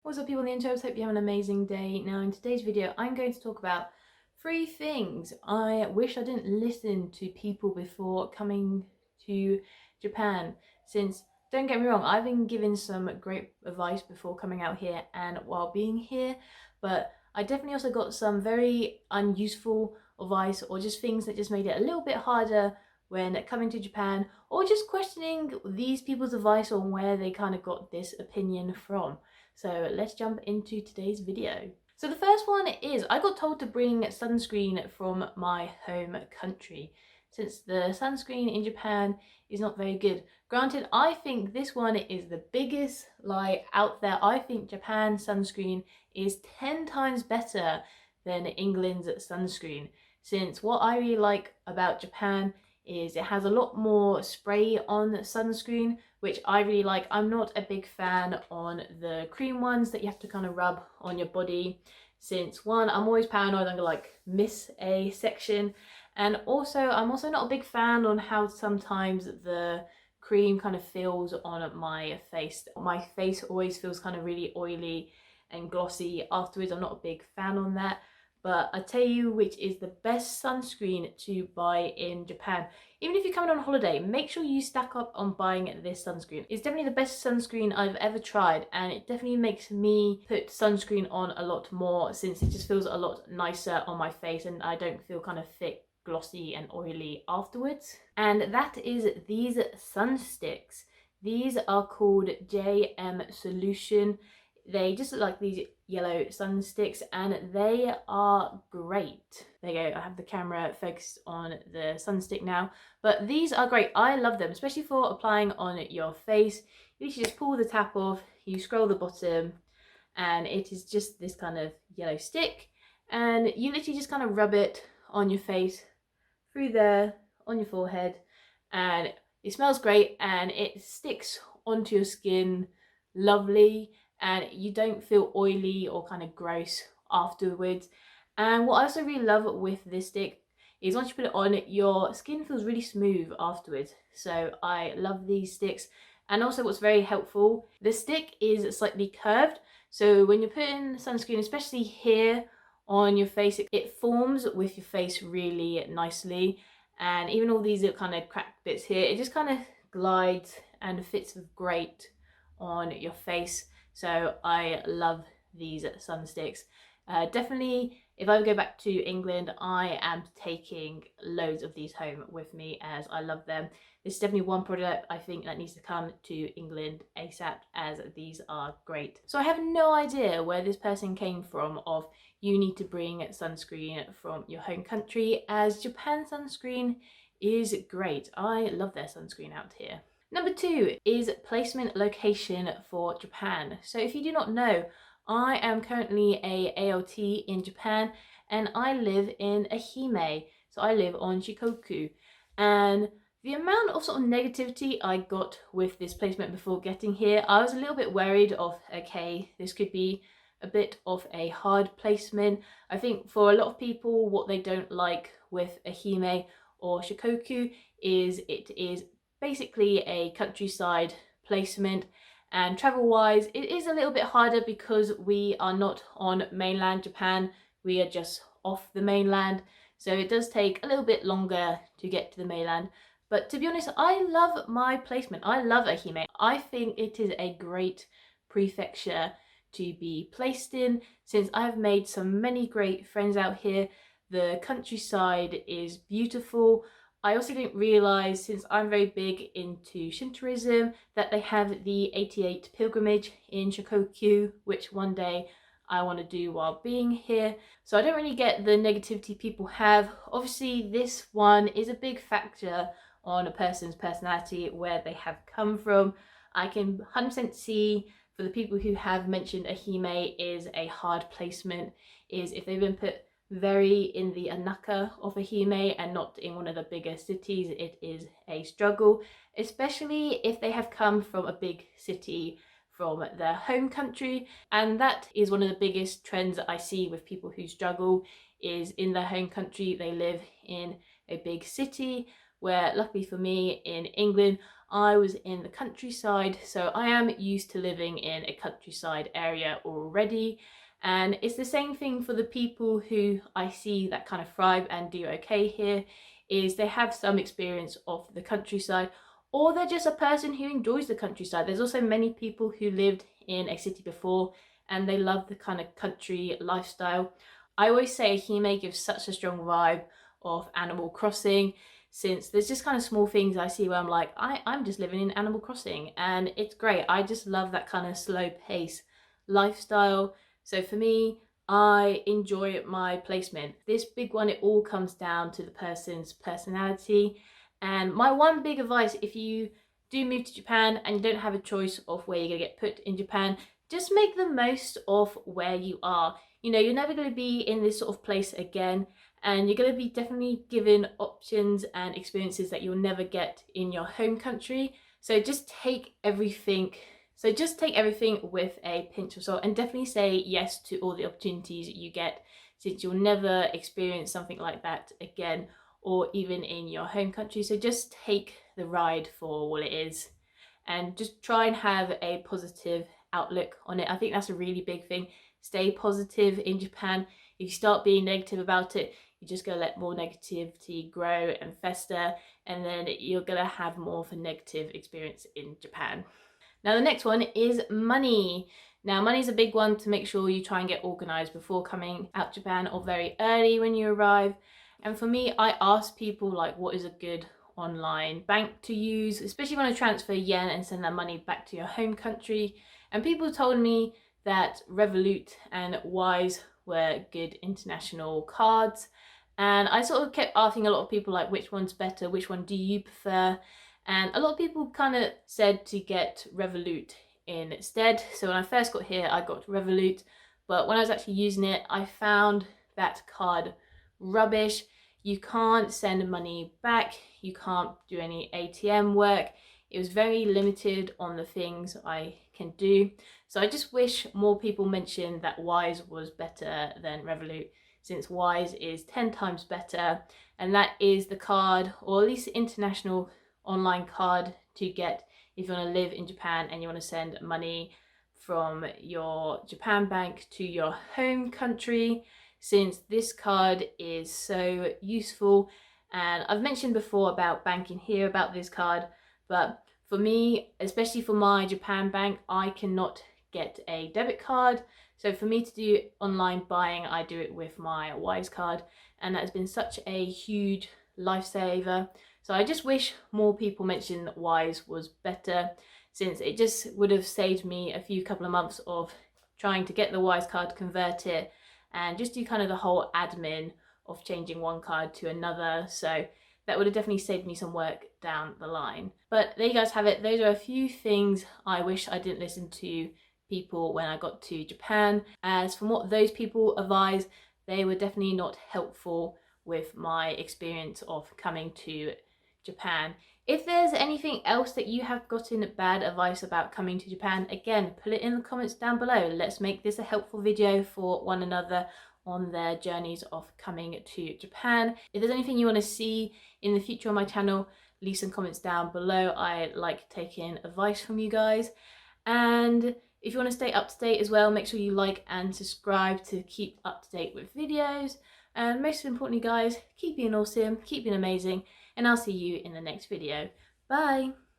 What's up people on the interwebs, hope you have an amazing day. Now in today's video I'm going to talk about 3 things I wish I didn't listen to people before coming to Japan, since don't get me wrong, I've been given some great advice before coming out here and while being here, but I definitely also got some very unuseful advice or just things that just made it a little bit harder when coming to Japan, or just questioning these people's advice on where they kind of got this opinion from. So let's jump into today's video. So the first one is I got told to bring sunscreen from my home country, since the sunscreen in Japan is not very good. Granted, I think this one is the biggest lie out there. I think Japan sunscreen is 10 times better than England's sunscreen, since what I really like about Japan is it has a lot more spray on sunscreen, which I really like. I'm not a big fan on the cream ones that you have to kind of rub on your body, since one, I'm always paranoid I'm gonna miss a section, and also I'm also not a big fan on how sometimes the cream kind of feels on my face. My face always feels kind of really oily and glossy afterwards. I'm not a big fan on that. But I tell you which is the best sunscreen to buy in Japan. Even if you're coming on holiday, make sure you stack up on buying this sunscreen. It's definitely the best sunscreen I've ever tried, and it definitely makes me put sunscreen on a lot more, since it just feels a lot nicer on my face and I don't feel kind of thick, glossy and oily afterwards. And that is these sun sticks. These are called JM Solution. They just look like these yellow sun sticks and they are great. There you go, I have the camera focused on the sun stick now. But these are great, I love them, especially for applying on your face. You literally just pull the tap off, you scroll the bottom, and it is just this kind of yellow stick. And you literally just kind of rub it on your face, through there, on your forehead, and it smells great and it sticks onto your skin lovely, and you don't feel oily or kind of gross afterwards. And what I also really love with this stick is once you put it on, your skin feels really smooth afterwards. So I love these sticks. And also what's very helpful, the stick is slightly curved, so when you're putting sunscreen, especially here on your face, it forms with your face really nicely. And even all these little kind of cracked bits here, it just kind of glides and fits great on your face. So I love these sun sticks. Definitely, if I go back to England, I am taking loads of these home with me as I love them. This is definitely one product I think that needs to come to England ASAP, as these are great. So I have no idea where this person came from of you need to bring sunscreen from your home country, as Japan sunscreen is great. I love their sunscreen out here. Number 2 is placement location for Japan. So if you do not know, I am currently a ALT in Japan and I live in Ehime. So I live on Shikoku. And the amount of sort of negativity I got with this placement before getting here, I was a little bit worried of, okay, this could be a bit of a hard placement. I think for a lot of people, what they don't like with Ehime or Shikoku is it is basically a countryside placement, and travel wise it is a little bit harder because we are not on mainland Japan, we are just off the mainland, so it does take a little bit longer to get to the mainland. But to be honest, I love my placement. I love Ehime. I think it is a great prefecture to be placed in, since I've made so many great friends out here. The countryside is beautiful. I also didn't realise, since I'm very big into Shintoism, that they have the 88 pilgrimage in Shikoku, which one day I want to do while being here. So I don't really get the negativity people have. Obviously, this one is a big factor on a person's personality, where they have come from. I can 100% see for the people who have mentioned Ehime is a hard placement, is if they've been put very in the Anaka of Ehime and not in one of the bigger cities, it is a struggle, especially if they have come from a big city from their home country. And that is one of the biggest trends that I see with people who struggle, is in their home country they live in a big city, where luckily for me in England, I was in the countryside, so I am used to living in a countryside area already. And it's the same thing for the people who I see that kind of thrive and do okay here, is they have some experience of the countryside, or they're just a person who enjoys the countryside. There's also many people who lived in a city before and they love the kind of country lifestyle. I always say Hime gives such a strong vibe of Animal Crossing, since there's just kind of small things I see where I'm like, I'm just living in Animal Crossing, and it's great. I just love that kind of slow pace lifestyle. So for me, I enjoy my placement. This big one, it all comes down to the person's personality. And my one big advice, if you do move to Japan and you don't have a choice of where you're gonna get put in Japan, just make the most of where you are. You know, you're never going to be in this sort of place again, and you're going to be definitely given options and experiences that you'll never get in your home country. So just take everything with a pinch of salt, and definitely say yes to all the opportunities you get, since you'll never experience something like that again, or even in your home country. So just take the ride for what it is, and just try and have a positive outlook on it. I think that's a really big thing. Stay positive in Japan. If you start being negative about it, you're just going to let more negativity grow and fester, and then you're going to have more of a negative experience in Japan. Now the next one is money. Now money's a big one to make sure you try and get organized before coming out Japan, or very early when you arrive. And for me, I ask people like, what is a good online bank to use, especially when I transfer yen and send that money back to your home country. And people told me that Revolut and Wise were good international cards, and I sort of kept asking a lot of people like, which one's better, which one do you prefer? And a lot of people kind of said to get Revolut instead. So when I first got here, I got Revolut, but when I was actually using it, I found that card rubbish. You can't send money back, you can't do any ATM work. It was very limited on the things I can do. So I just wish more people mentioned that Wise was better than Revolut, since Wise is 10 times better, and that is the card, or at least the international online card, to get if you want to live in Japan and you want to send money from your Japan bank to your home country, since this card is so useful. And I've mentioned before about banking here, about this card, but for me, especially for my Japan bank, I cannot get a debit card. So for me to do online buying, I do it with my Wise card, and that has been such a huge lifesaver. So I just wish more people mentioned that Wise was better, since it just would have saved me a couple of months of trying to get the Wise card, convert it, and just do kind of the whole admin of changing one card to another. So that would have definitely saved me some work down the line. But there you guys have it. Those are a few things I wish I didn't listen to people when I got to Japan. As from what those people advise, they were definitely not helpful with my experience of coming to Japan. If there's anything else that you have gotten bad advice about coming to Japan, again, put it in the comments down below. Let's make this a helpful video for one another on their journeys of coming to Japan. If there's anything you want to see in the future on my channel, leave some comments down below. I like taking advice from you guys. And if you want to stay up to date as well, make sure you like and subscribe to keep up to date with videos. And most importantly guys, keep being awesome, keep being amazing, and I'll see you in the next video. Bye!